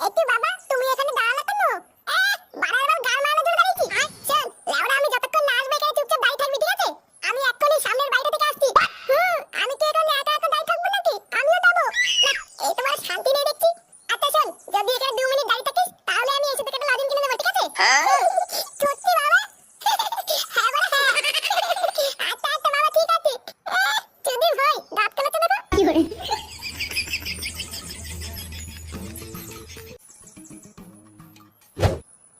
একটু বাবা তুমি এখানে দাঁড়ালে কেন? বাড়াবার গাল মারানোর জন্য দাঁড়িয়েছি। চল লাউড়া, আমি যতক্ষণ না আসবে এখানে চুপচাপ দাঁড়িয়ে থাকবি, ঠিক আছে? আমি এক্ষুনি সামনের বাড়িটা থেকে আসছি। আমি কি এখানে একা একা দাঁড়িয়ে থাকবো নাকি? আমিও যাবো না। এই তোমার শান্তি নেই দেখছি। আচ্ছা শোন, যদি এখানে 2 মিনিট দাঁড়িয়ে থাকিস তাহলে আমি এসে থেকে একটা লজেন্স কিনে দেবো, ঠিক আছে? সত্যি বাবা? হ্যাঁ বাবা, হ্যাঁ। আচ্ছা আচ্ছা বাবা, ঠিক আছে। যদি ভাই দাঁত কেলাতে দেবো কি করে?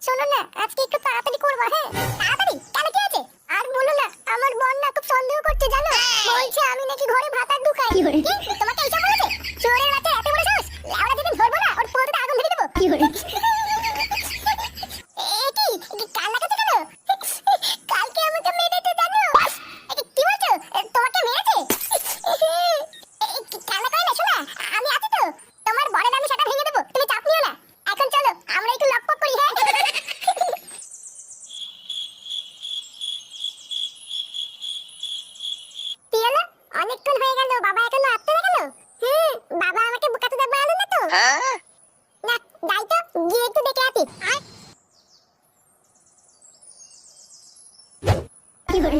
শোনো না, আজকে একটু তাড়াতাড়ি করবা, হ্যাঁ? তাড়াতাড়ি? কেন, কি আছে? আর বলো না, আমার বোন না খুব সন্দেহ করছে, জানো? বলছে আমি নাকি ঘরে ভাত আর ঢুকাই। কি করে? তোমাকে এইসব বলেছে? চোরের বাচ্চা, এত বড় সাহস! লাউড়া যেদিন ধরবো না, ওর পোঁততে আগুন ধরিয়ে দেবো। কি করে? কি কান্না করছো কেন? কালকে আমাকে মেরেছে, জানো? কি বলছো? তোমাকে মেরেছে? কান্না করে না, শোনা, আমি আছি তো। তোমার বরের আমি সেটা ভেঙে দেবো, তুমি চাপ নিও না। এখন চলো আমরা একটু লকপক করি, হ্যাঁ? পিয়ালা, অনেকক্ষণ হয়ে গেল, বাবা এখনো আসছে না কেন? বাবা আমাকে বোকাতে দেবে আলো না তো? না, যাই তো, গিয়ে একটু দেখে আসি। কি করে?